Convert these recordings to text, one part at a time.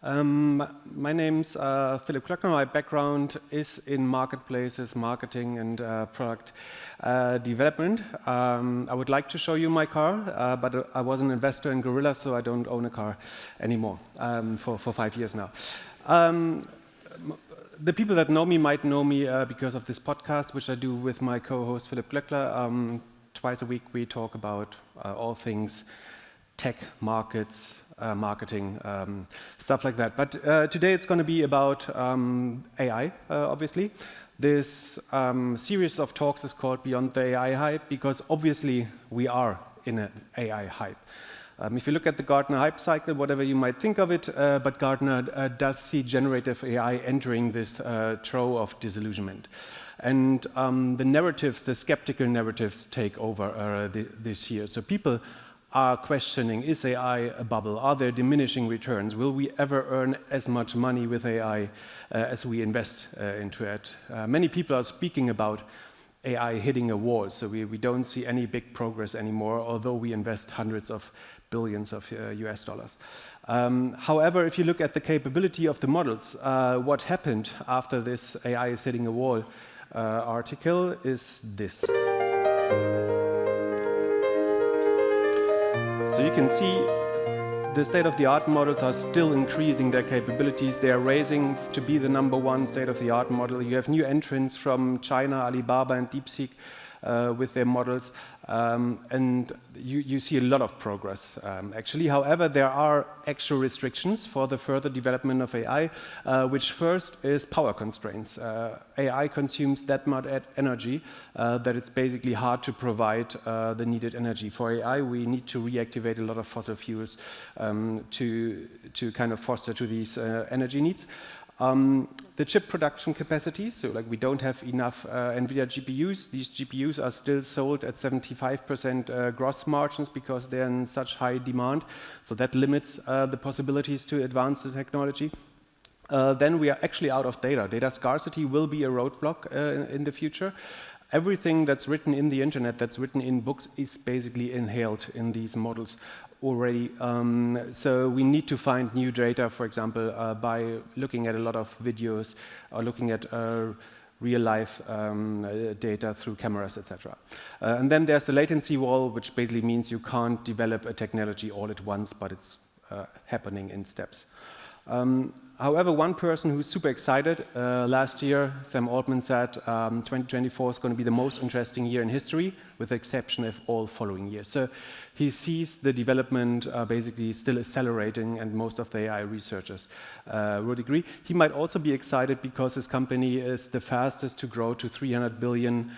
My name's Philipp Klöckner. My background is in marketplaces, marketing, and product development. I would like to show you my car, but I was an investor in Gorilla, so I don't own a car anymore for 5 years now. The people that know me might know me because of this podcast, which I do with my co-host Philipp Klöckner. Twice a week we talk about all things tech, markets, marketing, stuff like that. But today it's going to be about AI, obviously. This series of talks is called Beyond the AI Hype because obviously we are in an AI hype. If you look at the Gartner hype cycle, whatever you might think of it, but Gartner does see generative AI entering this trough of disillusionment. And the narratives, the skeptical narratives take over this year. So people are questioning, is AI a bubble? Are there diminishing returns? Will we ever earn as much money with AI as we invest into it? Many people are speaking about AI hitting a wall, so we don't see any big progress anymore, although we invest hundreds of billions of US dollars. However, if you look at the capability of the models, what happened after this AI is hitting a wall article is this. So you can see the state-of-the-art models are still increasing their capabilities. They are raising to be the #1 state-of-the-art model. You have new entrants from China, Alibaba and Deepseek with their models. And you see a lot of progress, actually. However, there are actual restrictions for the further development of AI, which first is power constraints. AI consumes that much energy that it's basically hard to provide the needed energy. For AI, we need to reactivate a lot of fossil fuels to kind of foster to these energy needs. The chip production capacities, so like we don't have enough Nvidia GPUs. These GPUs are still sold at 75% gross margins because they're in such high demand. So that limits the possibilities to advance the technology. Then we are actually out of data. Data scarcity will be a roadblock in the future. Everything that's written in the internet, that's written in books, is basically inhaled in these models already. So we need to find new data, for example, by looking at a lot of videos or looking at real-life data through cameras, etc. And then there's the latency wall, which basically means you can't develop a technology all at once, but it's happening in steps. However, one person who's super excited, last year, Sam Altman said 2024 is going to be the most interesting year in history, with the exception of all following years. So he sees the development basically still accelerating, and most of the AI researchers would agree. He might also be excited because his company is the fastest to grow to 300 billion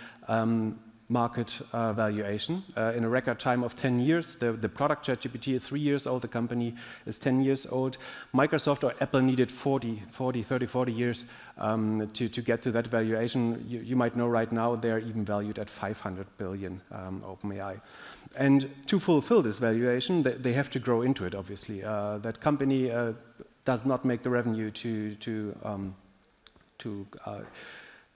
market valuation in a record time of 10 years. The product ChatGPT is 3 years old, the company is 10 years old. Microsoft or Apple needed 30, 40 years to get to that valuation. You might know right now they're even valued at 500 billion, OpenAI. And to fulfill this valuation, they have to grow into it, obviously. That company does not make the revenue to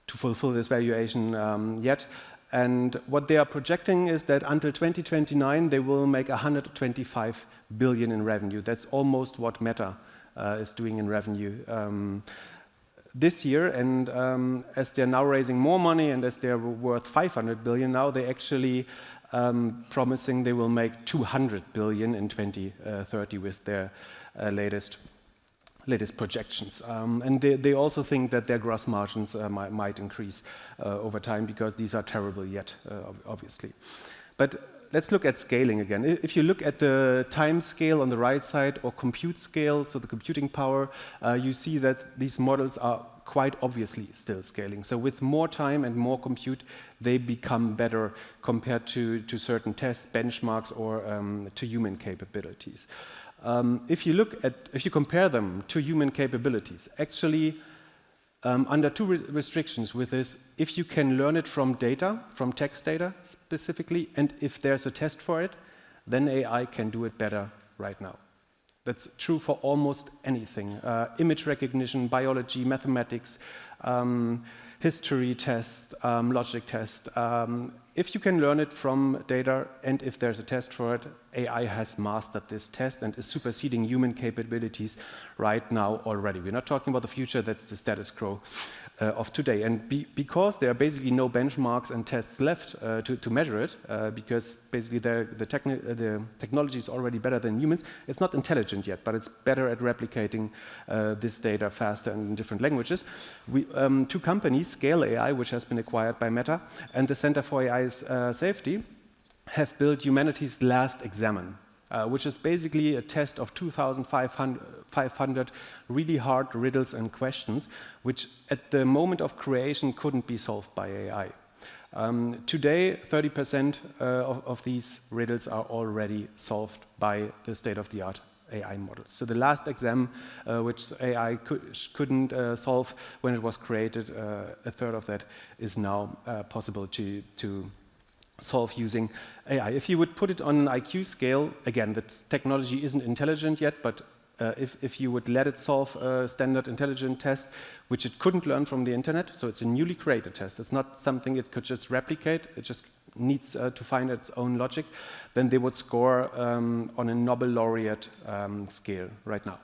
fulfill this valuation yet. And what they are projecting is that until 2029, they will make 125 billion in revenue. That's almost what Meta is doing in revenue this year. And as they're now raising more money and as they're worth 500 billion now, they actually promising they will make 200 billion in 2030 with their latest projections. And they also think that their gross margins might increase over time because these are terrible yet, obviously. But let's look at scaling again. If you look at the time scale on the right side or compute scale, so the computing power, you see that these models are quite obviously still scaling. So with more time and more compute, they become better compared to certain tests, benchmarks, or to human capabilities. If you compare them to human capabilities, actually under two restrictions with this: if you can learn it from data, from text data specifically, and if there's a test for it, then AI can do it better right now. That's true for almost anything: image recognition, biology, mathematics, history test, logic test. If you can learn it from data and if there's a test for it, AI has mastered this test and is superseding human capabilities right now already. We're not talking about the future, that's the status quo of today. And because there are basically no benchmarks and tests left to measure it, because basically the technology is already better than humans, it's not intelligent yet, but it's better at replicating this data faster and in different languages. Two companies, Scale AI, which has been acquired by Meta, and the Center for AI Safety, have built humanity's last examen, which is basically a test of 2,500 really hard riddles and questions, which at the moment of creation couldn't be solved by AI. Today, 30% of these riddles are already solved by the state-of-the-art AI models. So the last exam, which AI couldn't solve when it was created, a third of that is now possible to solve using AI. If you would put it on an IQ scale, again, the technology isn't intelligent yet, but if you would let it solve a standard intelligent test, which it couldn't learn from the internet, so it's a newly created test, it's not something it could just replicate, it just needs to find its own logic, then they would score on a Nobel laureate scale right now.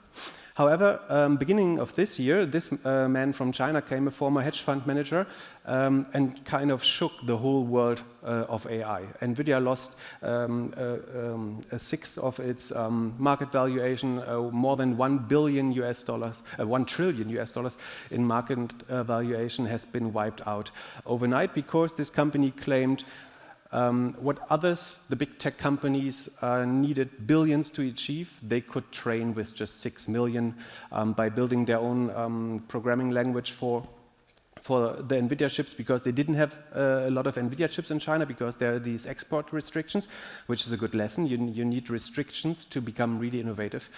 However, beginning of this year, this man from China came, a former hedge fund manager, and kind of shook the whole world of AI. Nvidia lost a sixth of its market valuation, more than $1 trillion US dollars in market valuation has been wiped out overnight because this company claimed what others, the big tech companies, needed billions to achieve, they could train with just 6 million by building their own programming language for the Nvidia chips, because they didn't have a lot of Nvidia chips in China because there are these export restrictions, which is a good lesson. You need restrictions to become really innovative,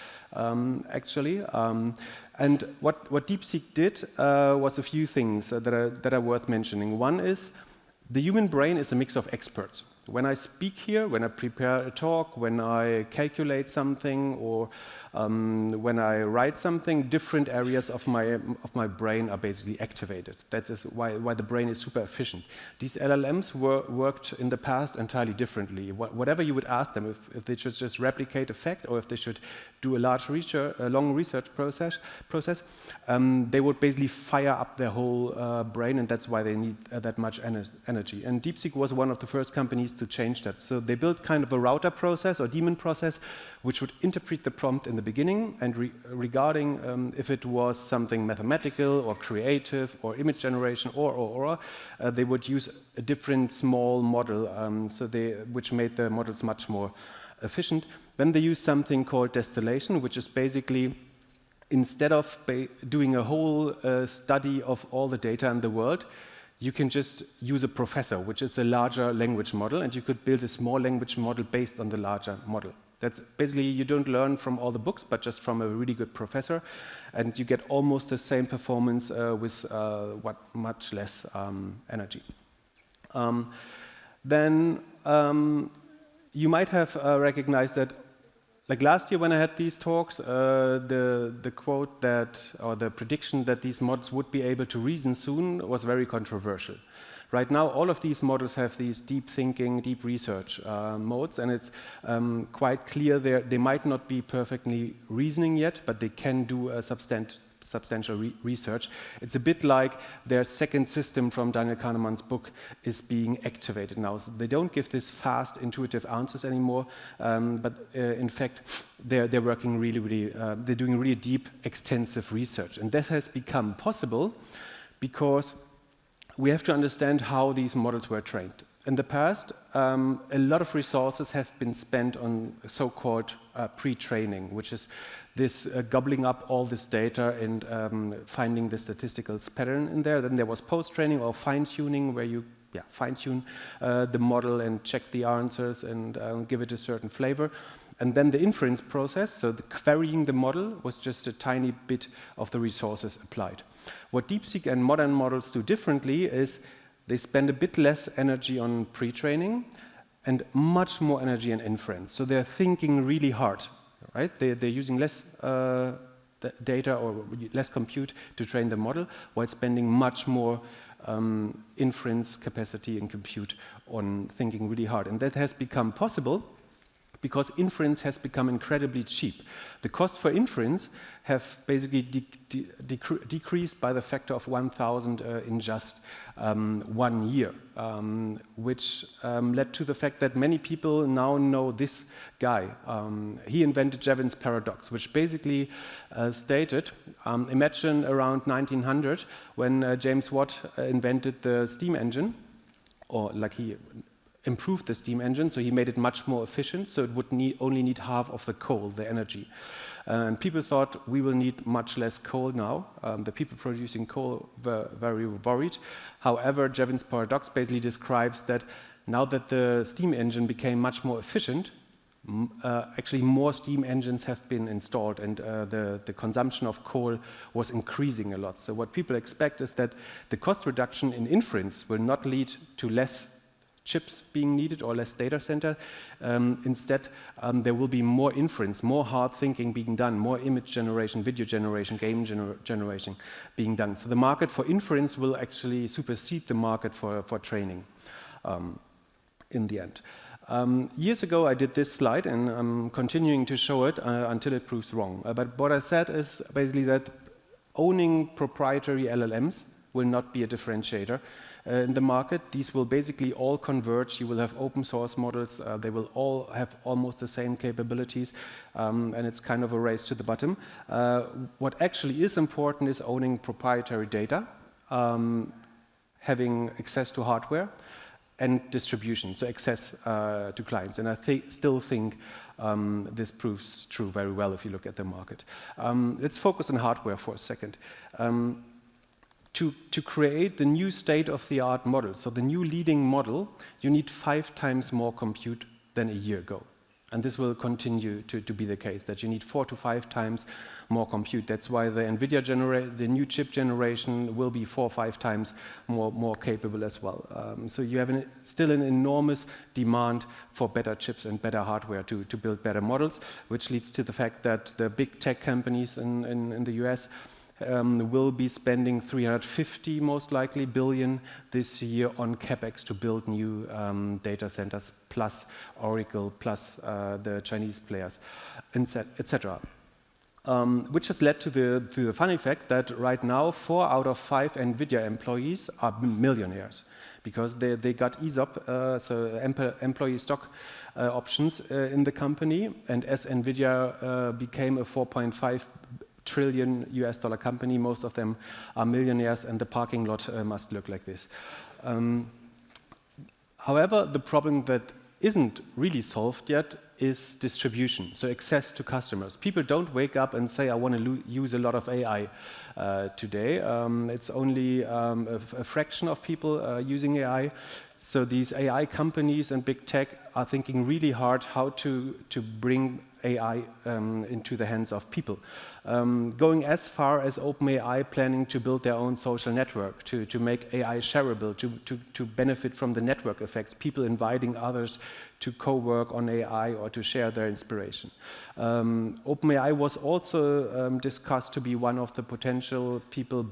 actually. And what Deepseek did was a few things that are worth mentioning. One is, the human brain is a mix of experts. When I speak here, when I prepare a talk, when I calculate something, or when I write something, different areas of my brain are basically activated. That's why the brain is super efficient. These LLMs worked in the past entirely differently. Whatever you would ask them, if they should just replicate a fact, or if they should do a long research process, they would basically fire up their whole brain, and that's why they need that much energy. And Deepseek was one of the first companies to change that. So they built kind of a router process or daemon process, which would interpret the prompt in the beginning, and regarding if it was something mathematical or creative or image generation or they would use a different small model, which made the models much more efficient. Then they use something called distillation, which is basically, instead of doing a whole study of all the data in the world, you can just use a professor, which is a larger language model, and you could build a small language model based on the larger model. That's basically, you don't learn from all the books, but just from a really good professor, and you get almost the same performance with much less energy. Then you might have recognized that, like last year when I had these talks, the quote that, or the prediction that these models would be able to reason soon was very controversial. Right now, all of these models have these deep thinking, deep research modes, and it's quite clear they might not be perfectly reasoning yet, but they can do a substantial research. It's a bit like their second system from Daniel Kahneman's book is being activated now. So they don't give this fast, intuitive answers anymore, but in fact, they're working they're doing really deep, extensive research. And this has become possible because we have to understand how these models were trained. In the past, a lot of resources have been spent on so-called pre-training, which is this gobbling up all this data and finding the statistical pattern in there. Then there was post-training or fine-tuning, where you fine-tune the model and check the answers and give it a certain flavor. And then the inference process, so the querying the model, was just a tiny bit of the resources applied. What Deepseek and modern models do differently is they spend a bit less energy on pre-training and much more energy on inference. So they're thinking really hard, right? They're using less data or less compute to train the model, while spending much more inference capacity and compute on thinking really hard. And that has become possible because inference has become incredibly cheap. The cost for inference have basically decreased by the factor of 1,000 in just 1 year, which led to the fact that many people now know this guy. He invented Jevons paradox, which basically stated, imagine around 1900 when James Watt invented the steam engine, or like he improved the steam engine, so he made it much more efficient, so it would only need half of the coal, the energy. And people thought we will need much less coal now. The people producing coal were very worried. However, Jevons paradox basically describes that now that the steam engine became much more efficient, actually more steam engines have been installed, and the consumption of coal was increasing a lot. So what people expect is that the cost reduction in inference will not lead to less chips being needed or less data center. Instead, there will be more inference, more hard thinking being done, more image generation, video generation, game generation being done. So the market for inference will actually supersede the market for training in the end. Years ago, I did this slide, and I'm continuing to show it until it proves wrong. But what I said is basically that owning proprietary LLMs will not be a differentiator in the market. These will basically all converge. You will have open source models. They will all have almost the same capabilities, and it's kind of a race to the bottom. What actually is important is owning proprietary data, having access to hardware, and distribution, so access to clients. And I still think this proves true very well if you look at the market. Let's focus on hardware for a second. To create the new state-of-the-art model, so the new leading model, you need 5 times more compute than a year ago. And this will continue to be the case, that you need 4 to 5 times more compute. That's why the Nvidia the new chip generation will be 4 or 5 times more capable as well. So you have still an enormous demand for better chips and better hardware to build better models, which leads to the fact that the big tech companies in the US will be spending 350, most likely, billion this year on CapEx to build new data centers, plus Oracle, plus the Chinese players, etc. Which has led to the funny fact that right now 4 out of 5 Nvidia employees are millionaires because they got ESOP, so employee stock options in the company, and as Nvidia became a 4.5 trillion US dollar company, most of them are millionaires, and the parking lot must look like this. However, the problem that isn't really solved yet is distribution, so access to customers. People don't wake up and say, I want to use a lot of AI today. It's only a fraction of people using AI. So these AI companies and big tech are thinking really hard how to bring AI into the hands of people. Going as far as OpenAI planning to build their own social network, to make AI shareable, to benefit from the network effects, people inviting others to co-work on AI or to share their inspiration. OpenAI was also discussed to be one of the potential people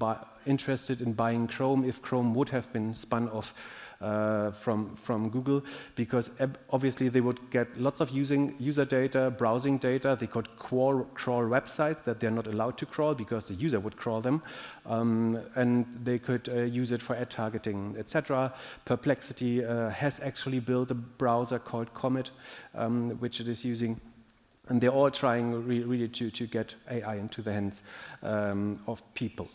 interested in buying Chrome if Chrome would have been spun off from Google, because obviously they would get lots of user data, browsing data. They could crawl websites that they're not allowed to crawl because the user would crawl them, and they could use it for ad targeting, etc. Perplexity has actually built a browser called Comet, which it is using. And they're all trying really to get AI into the hands of people.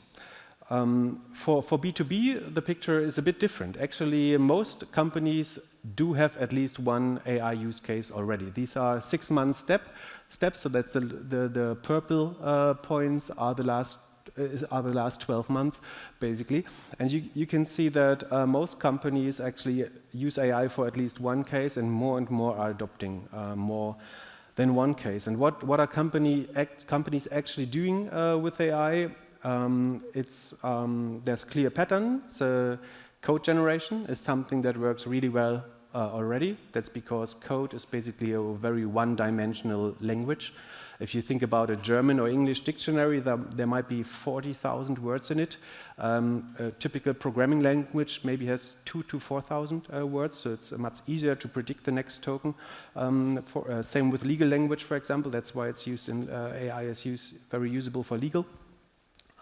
For B2B, the picture is a bit different. Actually, most companies do have at least one AI use case already. These are 6-month steps, so that's the purple points are the last 12 months, basically. And you can see that most companies actually use AI for at least one case, and more are adopting more than one case. And what are companies actually doing with AI? There's clear pattern. So code generation is something that works really well already. That's because code is basically a very one-dimensional language. If you think about a German or English dictionary, there might be 40,000 words in it. A typical programming language maybe has 2,000 to 4,000 words, so it's much easier to predict the next token. Same with legal language, for example. That's why it's used in AI is very usable for legal.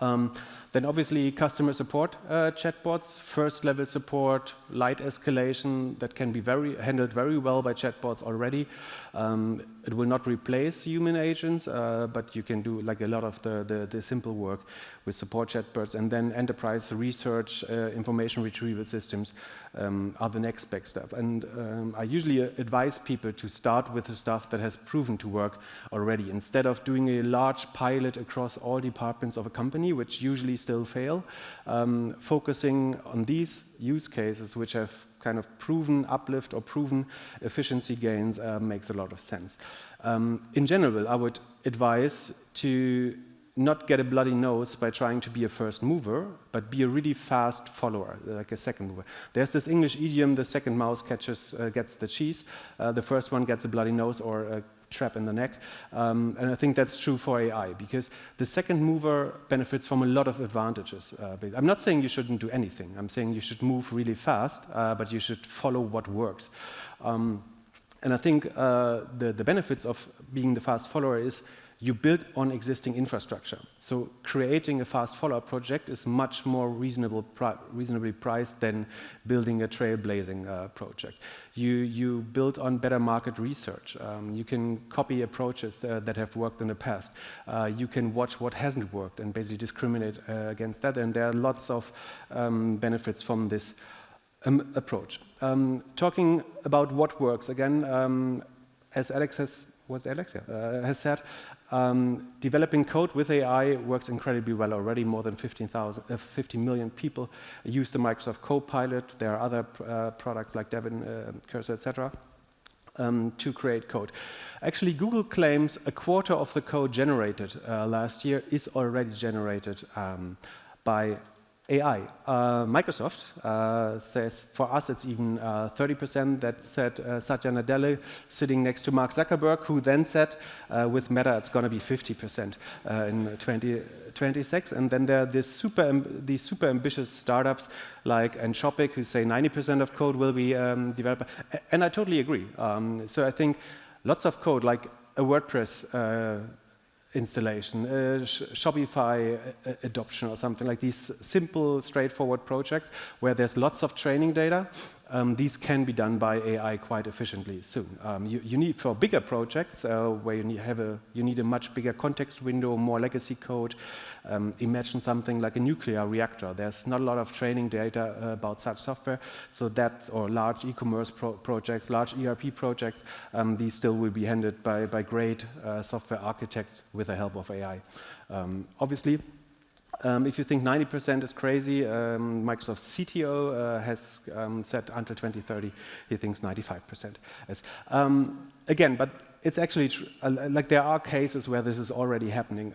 Then obviously customer support chatbots, first level support, light escalation, that can be handled very well by chatbots already. It will not replace human agents, but you can do like a lot of the simple work with support chatbots. And then enterprise research, information retrieval systems are the next big step. And I usually advise people to start with the stuff that has proven to work already, instead of doing a large pilot across all departments of a company, which usually still fail. Focusing on these use cases which have kind of proven uplift or proven efficiency gains makes a lot of sense. In general, I would advise to not get a bloody nose by trying to be a first mover, but be a really fast follower, like a second mover. There's this English idiom, the second mouse gets the cheese, the first one gets a bloody nose or a trap in the neck. And I think that's true for AI, because the second mover benefits from a lot of advantages. I'm not saying you shouldn't do anything. I'm saying you should move really fast, but you should follow what works. And I think the benefits of being the fast follower is you build on existing infrastructure. So creating a fast follower project is much more reasonably priced than building a trailblazing project. You build on better market research. You can copy approaches that have worked in the past. You can watch what hasn't worked and basically discriminate against that. And there are lots of benefits from this approach. Talking about what works, again, as Alex has said, developing code with AI works incredibly well already. More than 50 million people use the Microsoft Copilot. There are other products like Devon, Cursor, etc. To create code. Actually, Google claims a quarter of the code generated last year is already generated by AI. Microsoft says for us it's even 30%. That said Satya Nadella sitting next to Mark Zuckerberg, who then said with Meta it's going to be 50% in 2026. And then there are these super ambitious startups like Anthropic who say 90% of code will be developed. And I totally agree. So I think lots of code, like a WordPress installation, Shopify adoption or something like these simple, straightforward projects where there's lots of training data, these can be done by AI quite efficiently soon. You need for bigger projects where you need a much bigger context window, more legacy code. Imagine something like a nuclear reactor. There's not a lot of training data about such software, so or large e-commerce projects, large ERP projects, these still will be handled by great software architects with the help of AI. Obviously, if you think 90% is crazy, Microsoft's CTO has said until 2030 he thinks 95% is. Again, but it's actually like there are cases where this is already happening.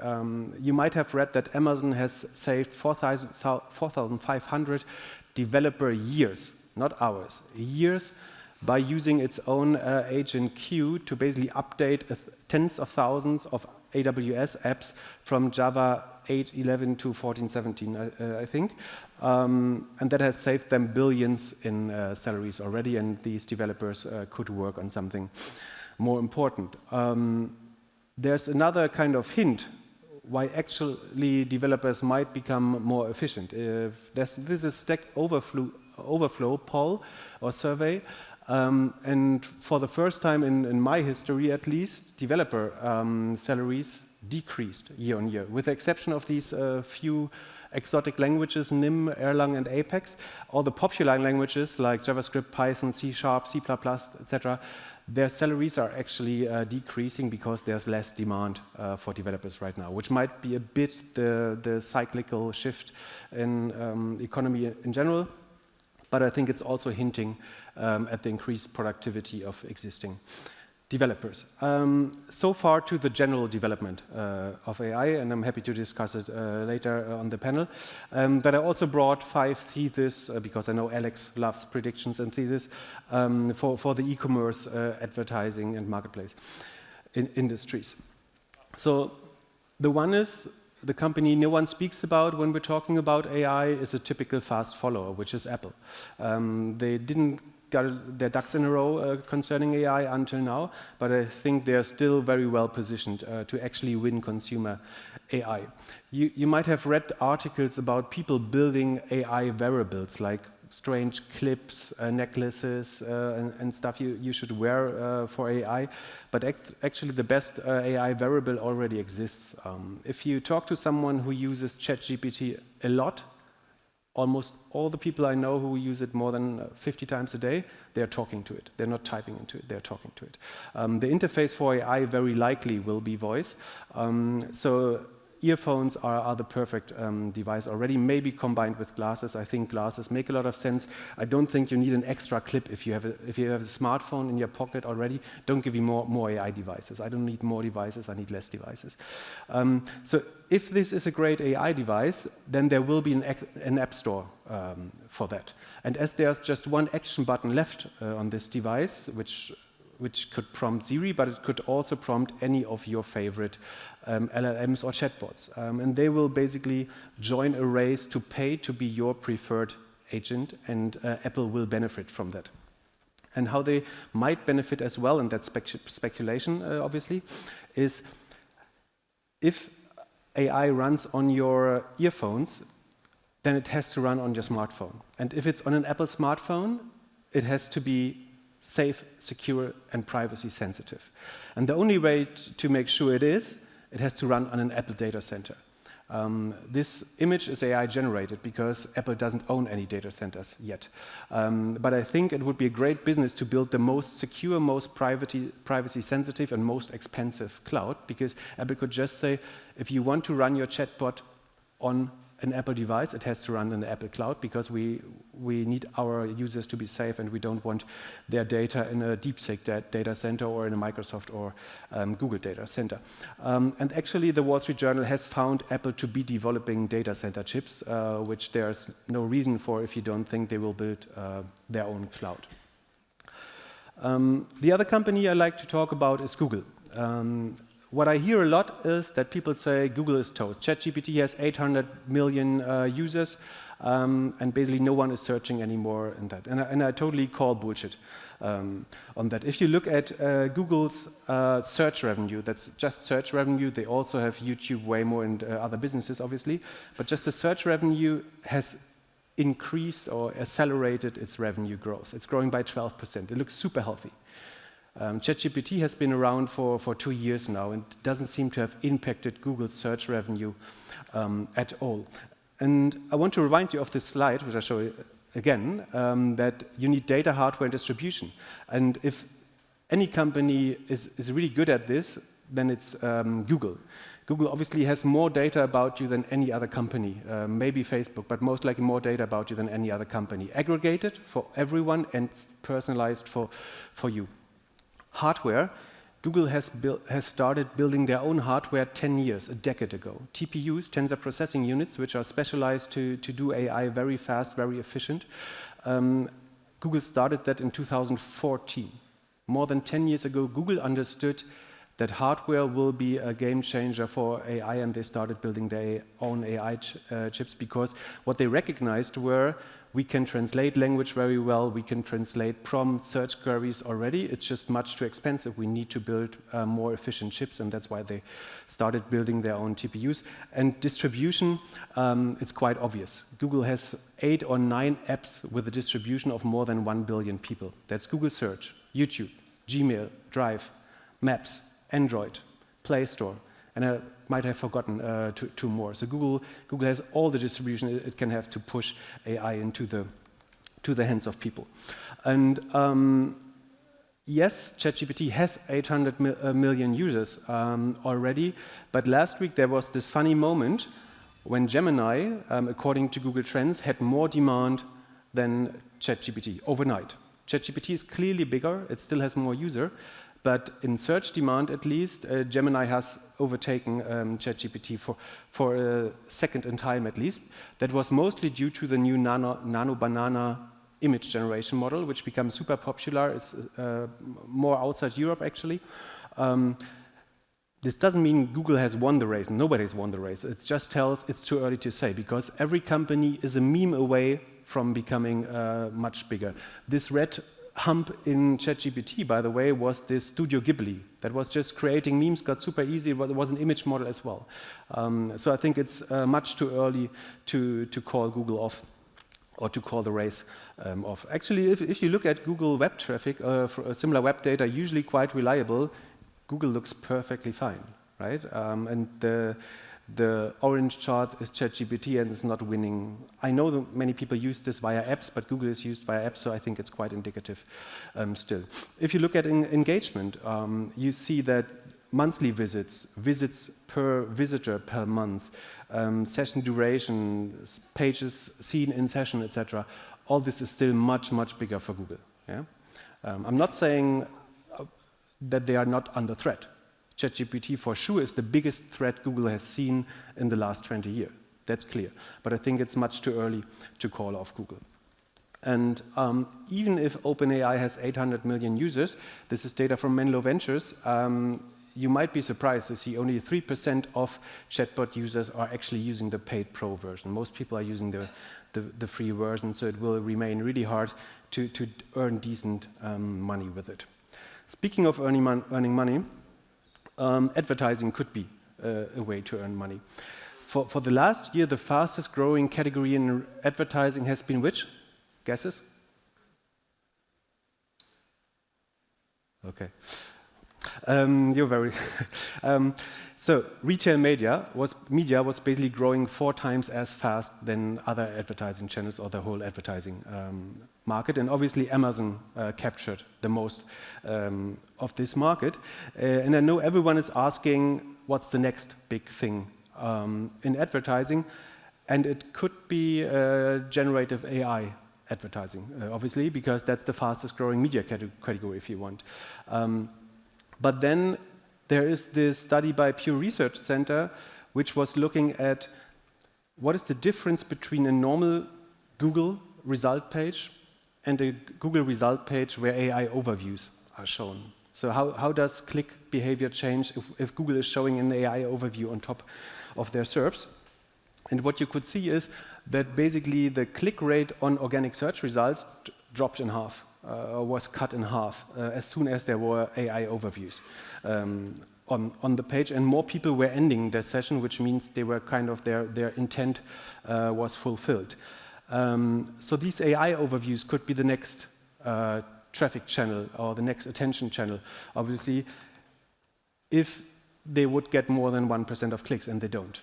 You might have read that Amazon has saved 4,500 developer years, not hours, years, by using its own agent queue to basically update tens of thousands of AWS apps from Java 8.11 to 14.17, I think. And that has saved them billions in salaries already, and these developers could work on something more important. There's another kind of hint why actually developers might become more efficient. This is Stack Overflow poll or survey. And for the first time in my history, at least, developer salaries decreased year on year, with the exception of these few exotic languages, NIM, Erlang, and Apex. All the popular languages like JavaScript, Python, C#, C++, etc., their salaries are actually decreasing because there's less demand for developers right now, which might be a bit the cyclical shift in economy in general. But I think it's also hinting at the increased productivity of existing Developers. So far to the general development of AI, and I'm happy to discuss it later on the panel. But I also brought 5 theses, because I know Alex loves predictions and theses, for the e-commerce, advertising and marketplace industries. So the one is, the company no one speaks about when we're talking about AI is a typical fast follower, which is Apple. They didn't got their ducks in a row concerning AI until now, but I think they're still very well positioned to actually win consumer AI. You might have read articles about people building AI wearables like strange clips, necklaces, and stuff you should wear for AI. But actually, the best AI wearable already exists. If you talk to someone who uses ChatGPT a lot, almost all the people I know who use it more than 50 times a day, they're talking to it. They're not typing into it, they're talking to it. The interface for AI very likely will be voice. So earphones are the perfect device already, maybe combined with glasses. I think glasses make a lot of sense. I don't think you need an extra clip if you have a smartphone in your pocket already. Don't give me more AI devices. I don't need more devices, I need less devices. So if this is a great AI device, then there will be an app store for that. And as there's just one action button left on this device, which could prompt Siri, but it could also prompt any of your favorite LLMs or chatbots. And they will basically join a race to pay to be your preferred agent, and Apple will benefit from that. And how they might benefit as well, and that's speculation, obviously, is if AI runs on your earphones, then it has to run on your smartphone. And if it's on an Apple smartphone, it has to be safe, secure, and privacy sensitive. And the only way to make sure it has to run on an Apple data center. This image is AI generated because Apple doesn't own any data centers yet. But I think it would be a great business to build the most secure, most privacy sensitive, and most expensive cloud, because Apple could just say, if you want to run your chatbot on an Apple device, it has to run in the Apple cloud, because we need our users to be safe, and we don't want their data in a Deepseek data center or in a Microsoft or Google data center. And actually, the Wall Street Journal has found Apple to be developing data center chips, which there's no reason for if you don't think they will build their own cloud. The other company I like to talk about is Google. What I hear a lot is that people say Google is toast. ChatGPT has 800 million users, and basically no one is searching anymore in that. And I totally call bullshit on that. If you look at Google's search revenue, that's just search revenue. They also have YouTube way more and other businesses, obviously. But just the search revenue has increased or accelerated its revenue growth. It's growing by 12%. It looks super healthy. ChatGPT has been around for 2 years now and doesn't seem to have impacted Google's search revenue at all. And I want to remind you of this slide, which I show you again, that you need data, hardware, and distribution. And if any company is really good at this, then it's Google. Google obviously has more data about you than any other company, maybe Facebook, but most likely more data about you than any other company. Aggregated for everyone and personalized for you. Hardware, Google has started building their own hardware 10 years, a decade ago. TPUs, tensor processing units, which are specialized to do AI very fast, very efficient. Google started that in 2014. More than 10 years ago, Google understood that hardware will be a game changer for AI, and they started building their own AI chips, because what they recognized were, we can translate language very well, we can translate prompt search queries already, it's just much too expensive. We need to build more efficient chips, and that's why they started building their own TPUs. And distribution, it's quite obvious. Google has 8 or 9 apps with a distribution of more than 1 billion people. That's Google Search, YouTube, Gmail, Drive, Maps, Android, Play Store, and I might have forgotten 2 more. So Google has all the distribution it can have to push AI into the hands of people. And yes, ChatGPT has 800 million users already, but last week there was this funny moment when Gemini, according to Google Trends, had more demand than ChatGPT overnight. ChatGPT is clearly bigger, it still has more users, But in search demand, at least, Gemini has overtaken ChatGPT for a second in time, at least. That was mostly due to the new Nano Banana image generation model, which becomes super popular. It's more outside Europe, actually. This doesn't mean Google has won the race. Nobody's won the race. It just tells it's too early to say, because every company is a meme away from becoming much bigger. This red hump in ChatGPT, by the way, was this Studio Ghibli. That was just creating memes, got super easy. It was an image model as well. So I think it's much too early to call Google off or to call the race off. Actually, if you look at Google web traffic, for similar web data, usually quite reliable, Google looks perfectly fine, right? And the orange chart is ChatGPT, and it's not winning. I know that many people use this via apps, but Google is used via apps, so I think it's quite indicative still. If you look at engagement, you see that monthly visits per visitor per month, session duration, pages seen in session, etc. All this is still much, much bigger for Google. Yeah? I'm not saying that they are not under threat. ChatGPT for sure is the biggest threat Google has seen in the last 20 years. That's clear. But I think it's much too early to call off Google. And even if OpenAI has 800 million users, this is data from Menlo Ventures, you might be surprised to see only 3% of chatbot users are actually using the paid pro version. Most people are using the free version, so it will remain really hard to earn decent money with it. Speaking of earning money, advertising could be a way to earn money. For the last year, the fastest growing category in advertising has been which? Guesses? Okay. You're very... So retail media was basically growing 4 times as fast than other advertising channels or the whole advertising market. And obviously Amazon captured the most of this market. And I know everyone is asking, what's the next big thing in advertising? And it could be generative AI advertising, obviously, because that's the fastest growing media category, if you want. But then there is this study by Pew Research Center, which was looking at what is the difference between a normal Google result page and a Google result page where AI overviews are shown. So how does click behavior change if Google is showing an AI overview on top of their SERPs? And what you could see is that basically the click rate on organic search results dropped in half. Was cut in half as soon as there were AI overviews on the page, and more people were ending their session, which means they were kind of their intent was fulfilled. So these AI overviews could be the next traffic channel or the next attention channel, obviously, if they would get more than 1% of clicks, and they don't.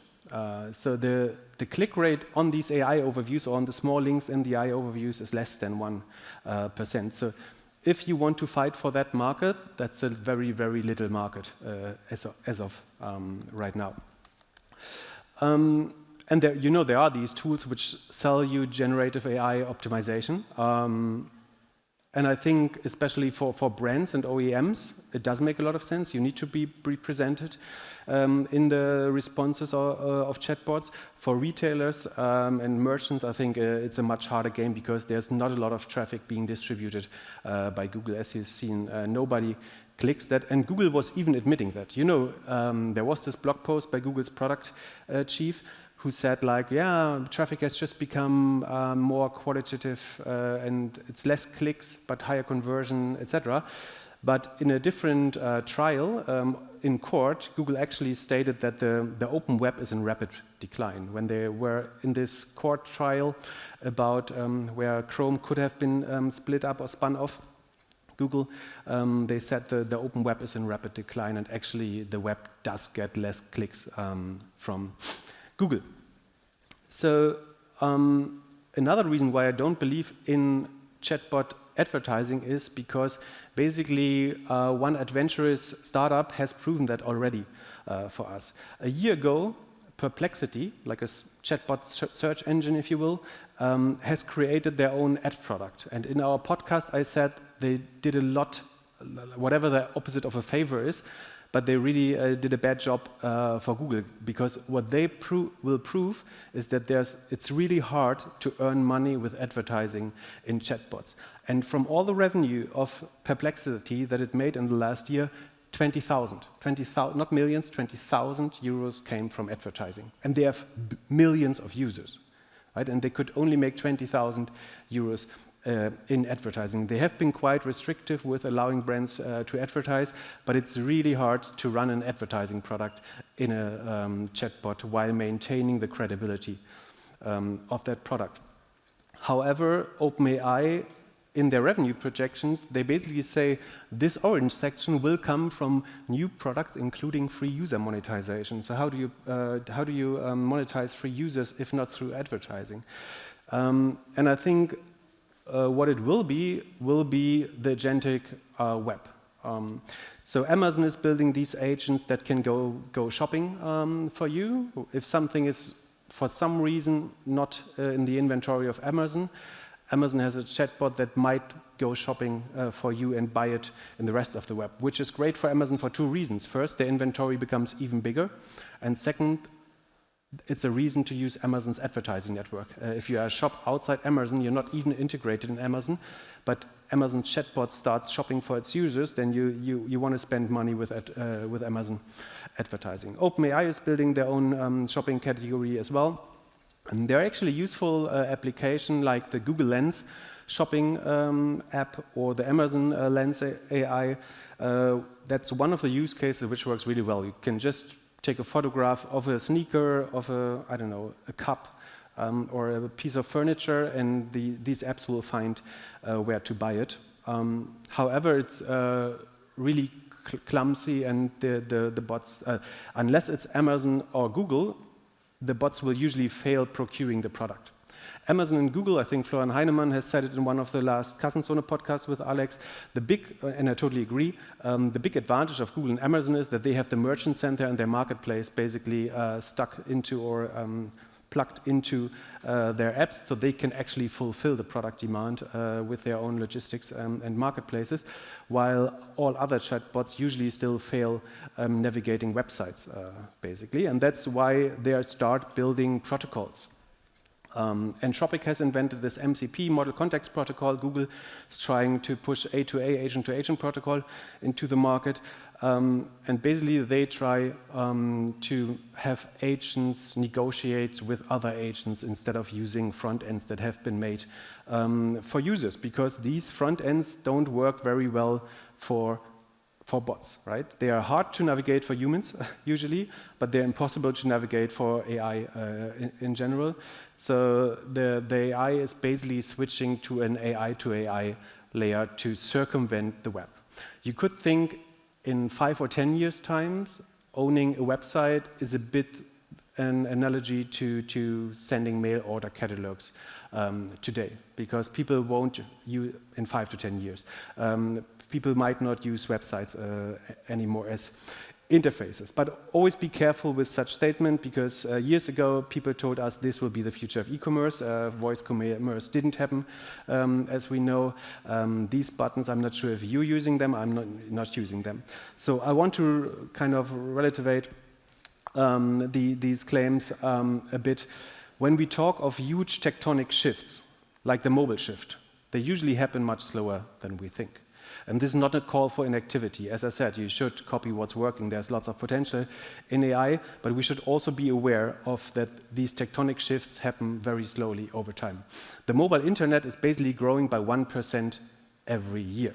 So the click rate on these AI overviews or on the small links in the AI overviews is less than 1%. So if you want to fight for that market, that's a very, very little market as of right now. And there are these tools which sell you generative AI optimization. And I think especially for brands and OEMs, it does make a lot of sense. You need to be represented in the responses of chatbots. For retailers and merchants, I think it's a much harder game because there's not a lot of traffic being distributed by Google. As you've seen, nobody clicks that. And Google was even admitting that. There was this blog post by Google's product chief who said, like, yeah, traffic has just become more qualitative and it's less clicks but higher conversion, etc. But in a different trial in court, Google actually stated that the open web is in rapid decline. When they were in this court trial about where Chrome could have been split up or spun off, Google, they said the open web is in rapid decline, and actually the web does get less clicks from Google. So another reason why I don't believe in chatbot advertising is because basically one adventurous startup has proven that already for us. A year ago, Perplexity, like a chatbot search engine, if you will, has created their own ad product. And in our podcast, I said they did a lot whatever the opposite of a favor is, but they really did a bad job for Google, because what they will prove is that it's really hard to earn money with advertising in chatbots. And from all the revenue of Perplexity that it made in the last year, 20,000, not millions, 20,000 euros came from advertising. And they have millions of users, right? And they could only make 20,000 euros in advertising. They have been quite restrictive with allowing brands to advertise, but it's really hard to run an advertising product in a chatbot while maintaining the credibility of that product. However, OpenAI, in their revenue projections, they basically say this orange section will come from new products, including free user monetization. So how do you monetize free users if not through advertising? And I think what it will be the agentic web. So Amazon is building these agents that can go shopping for you. If something is for some reason not in the inventory of Amazon, Amazon has a chatbot that might go shopping for you and buy it in the rest of the web, which is great for Amazon for two reasons. First, their inventory becomes even bigger, and second, it's a reason to use Amazon's advertising network. If you are a shop outside Amazon, you're not even integrated in Amazon, but Amazon chatbot starts shopping for its users, then you want to spend money with Amazon advertising. OpenAI is building their own shopping category as well. And there are actually useful applications like the Google Lens shopping app or the Amazon Lens AI. That's one of the use cases which works really well. You can just take a photograph of a sneaker, of a cup, or a piece of furniture, and these apps will find where to buy it. However, it's really clumsy, and the bots, unless it's Amazon or Google, the bots will usually fail procuring the product. Amazon and Google, I think Florian Heinemann has said it in one of the last Kassenzone podcasts with Alex, and I totally agree, the big advantage of Google and Amazon is that they have the merchant center and their marketplace basically stuck into or plugged into their apps, so they can actually fulfill the product demand with their own logistics and marketplaces, while all other chatbots usually still fail navigating websites, basically. And that's why they start building protocols. Anthropic has invented this MCP, Model Context Protocol. Google is trying to push A2A, agent-to-agent protocol, into the market. And basically, they try to have agents negotiate with other agents instead of using front ends that have been made for users, because these front ends don't work very well for bots, right? They are hard to navigate for humans, usually, but they're impossible to navigate for AI in general. So the AI is basically switching to an AI-to-AI layer to circumvent the web. You could think in 5 or 10 years' time, owning a website is a bit an analogy to sending mail order catalogs today, because people won't use in 5 to 10 years. People might not use websites anymore as interfaces. But always be careful with such statement, because years ago people told us this will be the future of e-commerce. Voice commerce didn't happen, as we know. These buttons, I'm not sure if you're using them, I'm not using them. So I want to kind of relativate these claims a bit. When we talk of huge tectonic shifts, like the mobile shift, they usually happen much slower than we think. And this is not a call for inactivity. As I said, you should copy what's working. There's lots of potential in AI, but we should also be aware of that these tectonic shifts happen very slowly over time. The mobile internet is basically growing by 1% every year.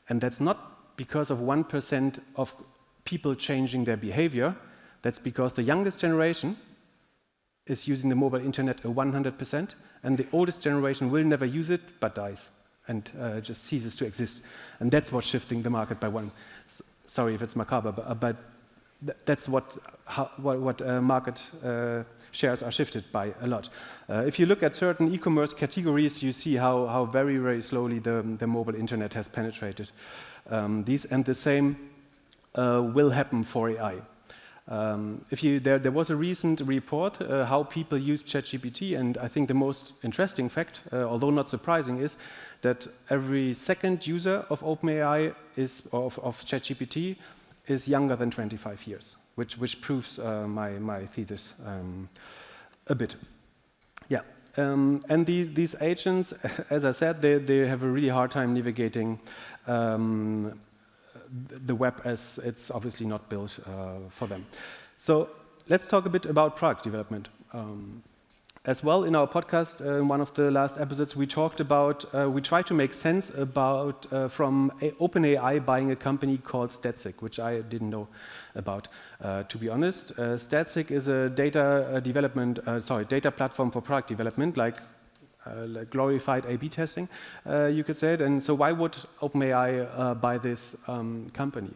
And that's not because of 1% of people changing their behavior. That's because the youngest generation is using the mobile internet at 100%, and the oldest generation will never use it, but dies and just ceases to exist. And that's what's shifting the market by one. Sorry if it's macabre, but that's what market shares are shifted by a lot. If you look at certain e-commerce categories, you see how very, very slowly the mobile internet has penetrated these, and the same will happen for AI. There was a recent report how people use ChatGPT, and I think the most interesting fact, although not surprising, is that every second user of OpenAI of ChatGPT is younger than 25 years, which proves my thesis a bit. Yeah, and these agents, as I said, they have a really hard time navigating the web, as it's obviously not built for them. So let's talk a bit about product development. As well, in our podcast, in one of the last episodes, we talked about, we tried to make sense about from OpenAI buying a company called Deepseek, which I didn't know about, to be honest. Deepseek is a data platform for product development, like glorified A/B testing, you could say it. And so why would OpenAI buy this company?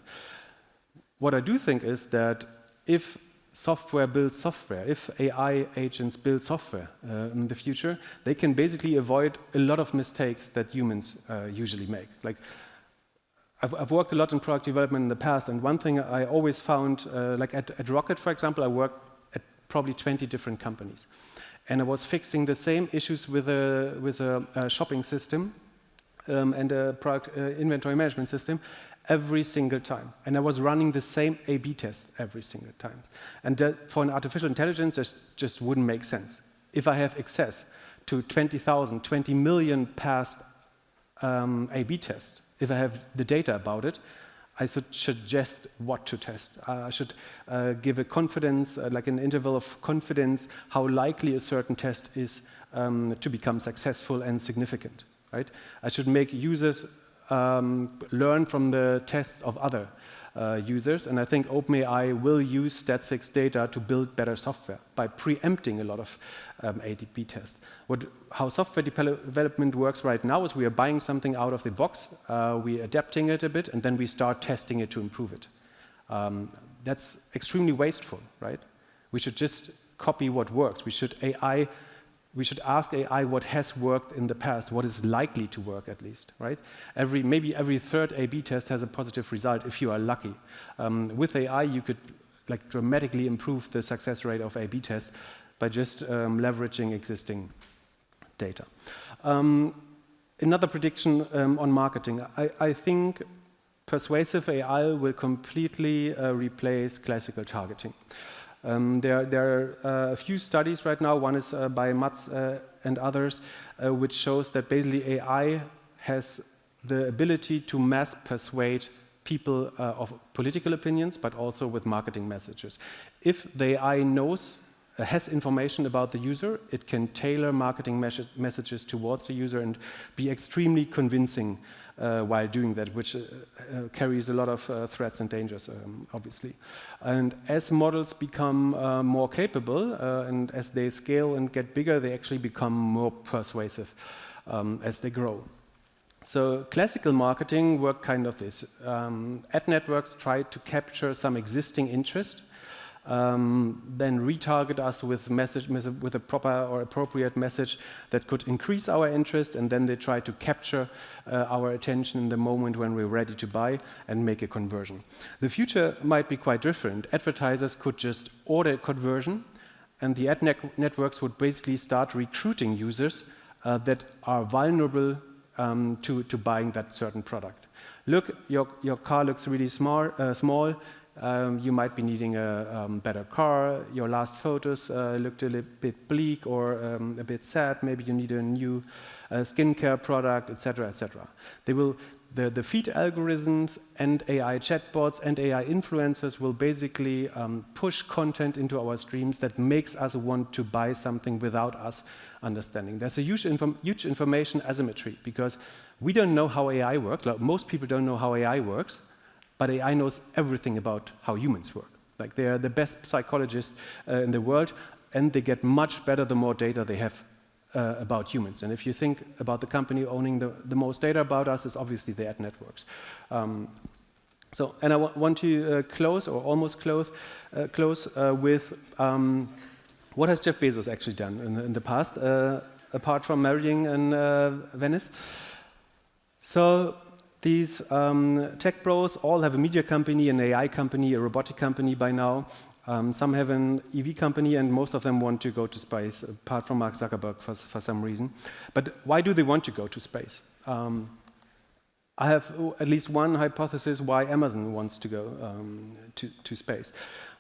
What I do think is that if software builds software, if AI agents build software in the future, they can basically avoid a lot of mistakes that humans usually make. Like, I've worked a lot in product development in the past, and one thing I always found, like at Rocket, for example, I worked at probably 20 different companies. And I was fixing the same issues with a shopping system and a product inventory management system every single time. And I was running the same A/B test every single time. And that, for an artificial intelligence, it just wouldn't make sense. If I have access to 20 million past A/B tests, if I have the data about it, I should suggest what to test. I should give a confidence, like an interval of confidence, how likely a certain test is to become successful and significant, right? I should make users learn from the tests of other users, and I think OpenAI will use Deepseek's data to build better software by preempting a lot of A/B tests. How software development works right now is we are buying something out of the box, we're adapting it a bit, and then we start testing it to improve it. That's extremely wasteful, right? We should just copy what works. We should ask AI what has worked in the past, what is likely to work at least, right? Maybe every third A/B test has a positive result if you are lucky. With AI, you could like dramatically improve the success rate of A/B tests by just leveraging existing data. Another prediction on marketing. I think persuasive AI will completely replace classical targeting. There are a few studies right now. One is by Mats and others, which shows that basically AI has the ability to mass persuade people of political opinions, but also with marketing messages. If the AI has information about the user, it can tailor marketing messages towards the user and be extremely convincing while doing that, which carries a lot of threats and dangers, obviously. And as models become more capable and as they scale and get bigger, they actually become more persuasive as they grow. So classical marketing worked kind of this. Ad networks try to capture some existing interest, then retarget us with a proper or appropriate message that could increase our interest, and then they try to capture our attention in the moment when we're ready to buy and make a conversion. The future might be quite different. Advertisers could just order a conversion, and the ad networks would basically start recruiting users that are vulnerable to buying that certain product. Look, your car looks really small. You might be needing a better car. Your last photos looked a little bit bleak or a bit sad. Maybe you need a new skincare product, etc., etc. The feed algorithms and AI chatbots and AI influencers will basically push content into our streams that makes us want to buy something without us understanding. There's a huge information asymmetry because we don't know how AI works. Like, most people don't know how AI works. But AI knows everything about how humans work. Like, they are the best psychologists in the world, and they get much better the more data they have about humans. And if you think about the company owning the most data about us, is obviously the ad networks. And I want to close, or almost close with what has Jeff Bezos actually done in the past, apart from marrying in Venice. So these tech bros all have a media company, an AI company, a robotic company by now, Some have an EV company, and most of them want to go to space, apart from Mark Zuckerberg for some reason. But why do they want to go to space? I have at least one hypothesis why Amazon wants to go to space.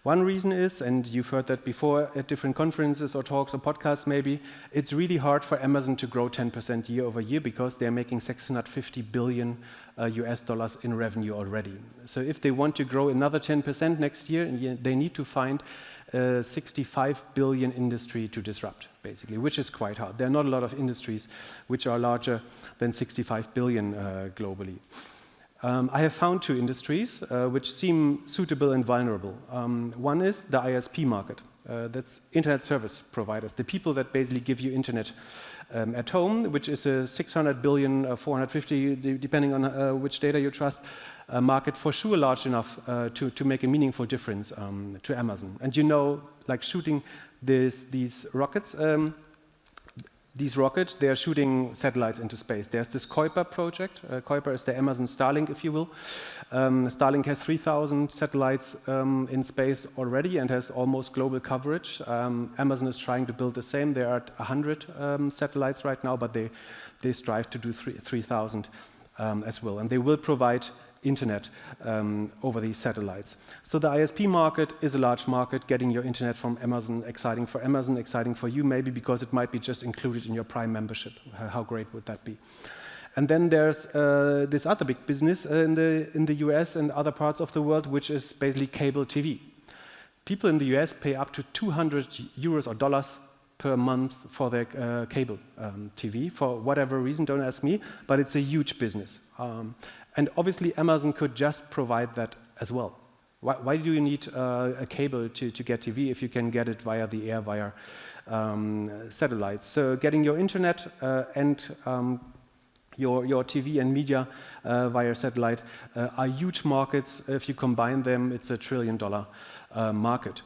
One reason is, and you've heard that before at different conferences or talks or podcasts maybe, it's really hard for Amazon to grow 10% year over year because they're making $650 billion US dollars in revenue already. So if they want to grow another 10% next year, they need to find a 65 billion industry to disrupt, basically, which is quite hard. There are not a lot of industries which are larger than 65 billion globally. I have found two industries which seem suitable and vulnerable. One is the ISP market. That's internet service providers, the people that basically give you internet at home, which is a 600 billion, 450, depending on which data you trust, market for sure large enough to make a meaningful difference to Amazon. And you know, like shooting these rockets, they are shooting satellites into space. There's this Kuiper project. Kuiper is the Amazon Starlink, if you will. Starlink has 3,000 satellites in space already and has almost global coverage. Amazon is trying to build the same. They are at 100 satellites right now, but they strive to do 3,000 as well. And they will provide internet over these satellites. So the ISP market is a large market. Getting your internet from Amazon, exciting for you maybe because it might be just included in your Prime membership. How great would that be? And then there's this other big business in the US and other parts of the world, which is basically cable TV. People in the US pay up to 200 euros or dollars per month for their cable TV for whatever reason, don't ask me, but it's a huge business. And obviously, Amazon could just provide that as well. Why do you need a cable to get TV if you can get it via the air, via satellites? So getting your internet and your TV and media via satellite are huge markets. If you combine them, it's a $1 trillion market.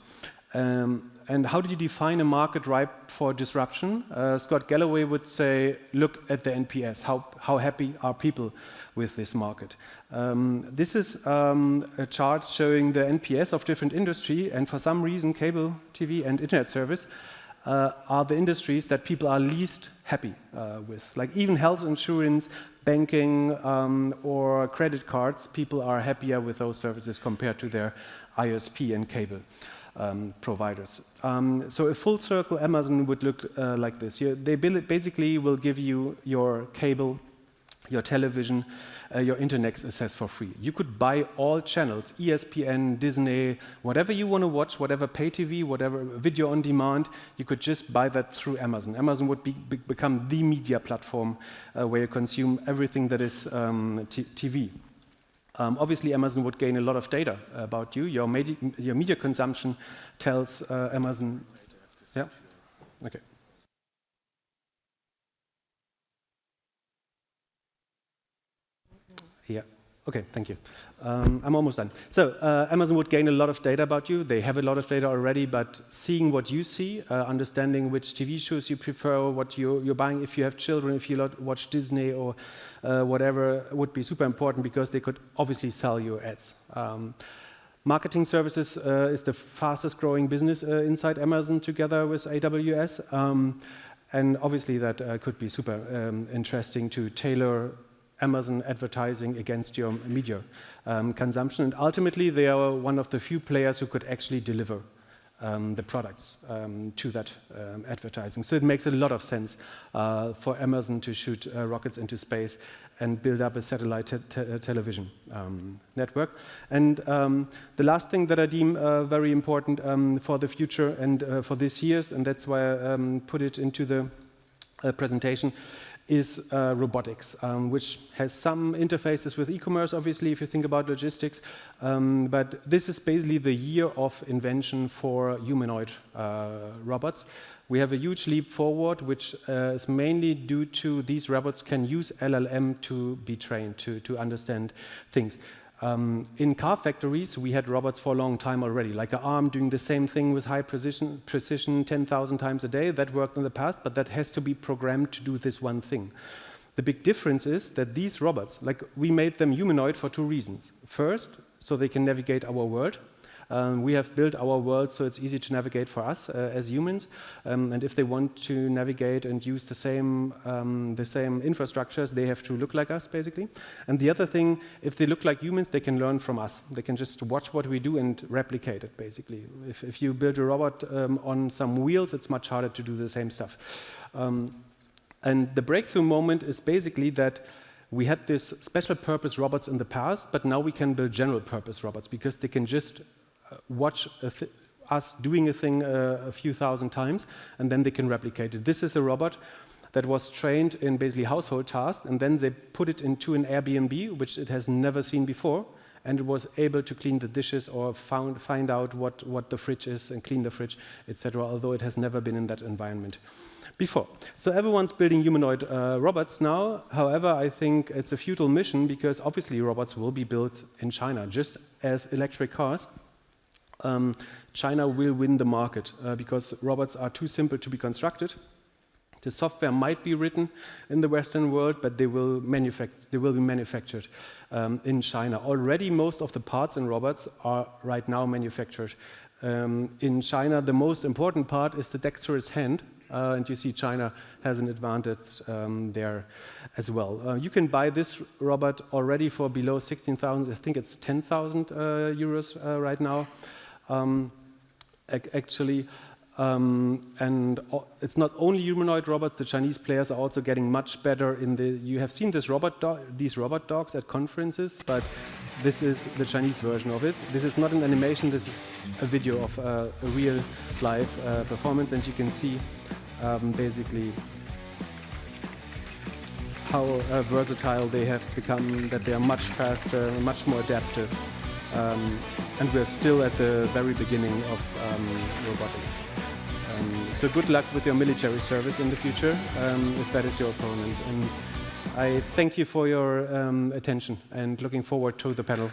And how do you define a market ripe for disruption? Scott Galloway would say, look at the NPS. How happy are people with this market? This is a chart showing the NPS of different industry, and for some reason, cable TV and internet service are the industries that people are least happy with. Like even health insurance, banking, or credit cards, people are happier with those services compared to their ISP and cable providers. So a full circle Amazon would look like this. They basically will give you your cable, your television, your internet access for free. You could buy all channels, ESPN, Disney, whatever you want to watch, whatever pay TV, whatever video on demand, you could just buy that through Amazon. Amazon would become the media platform where you consume everything that is TV. Obviously, Amazon would gain a lot of data about you. Your media consumption tells Amazon. Yeah. Okay. Yeah. Okay, thank you. I'm almost done. So Amazon would gain a lot of data about you. They have a lot of data already, but seeing what you see, understanding which TV shows you prefer, what you're buying, if you have children, if you watch Disney or whatever, would be super important because they could obviously sell you ads. Marketing services is the fastest growing business inside Amazon together with AWS. And obviously that could be super interesting to tailor Amazon advertising against your media consumption. And ultimately, they are one of the few players who could actually deliver the products to that advertising. So it makes a lot of sense for Amazon to shoot rockets into space and build up a satellite television network. And the last thing that I deem very important for the future and for this year, and that's why I put it into the presentation, is robotics, which has some interfaces with e-commerce, obviously, if you think about logistics. But this is basically the year of invention for humanoid robots. We have a huge leap forward, which is mainly due to these robots can use LLM to be trained, to understand things. In car factories, we had robots for a long time already, like an arm doing the same thing with high precision 10,000 times a day. That worked in the past, but that has to be programmed to do this one thing. The big difference is that these robots, like we made them humanoid for two reasons. First, so they can navigate our world. We have built our world so it's easy to navigate for us as humans, and if they want to navigate and use the same infrastructures, they have to look like us, basically. And the other thing, if they look like humans, they can learn from us. They can just watch what we do and replicate it, basically. If you build a robot on some wheels, it's much harder to do the same stuff. And the breakthrough moment is basically that we had this special purpose robots in the past, but now we can build general purpose robots because they can just watch us doing a thing a few thousand times, and then they can replicate it. This is a robot that was trained in basically household tasks, and then they put it into an Airbnb, which it has never seen before, and it was able to clean the dishes or find out what the fridge is and clean the fridge, etc., although it has never been in that environment before. So everyone's building humanoid robots now. However, I think it's a futile mission because obviously robots will be built in China, just as electric cars. China will win the market because robots are too simple to be constructed. The software might be written in the Western world, but they will be manufactured in China. Already, most of the parts in robots are right now manufactured in China. The most important part is the dexterous hand, and you see China has an advantage there as well. You can buy this robot already for below 16,000. I think it's 10,000 euros right now, actually. And it's not only humanoid robots. The Chinese players are also getting much better in the. You have seen these robot dogs at conferences, but this is the Chinese version of it. This is not an animation. This is a video of a real live performance, and you can see basically how versatile they have become. That they are much faster, much more adaptive, and we're still at the very beginning of robotics. So good luck with your military service in the future, if that is your opponent. And I thank you for your attention and looking forward to the panel.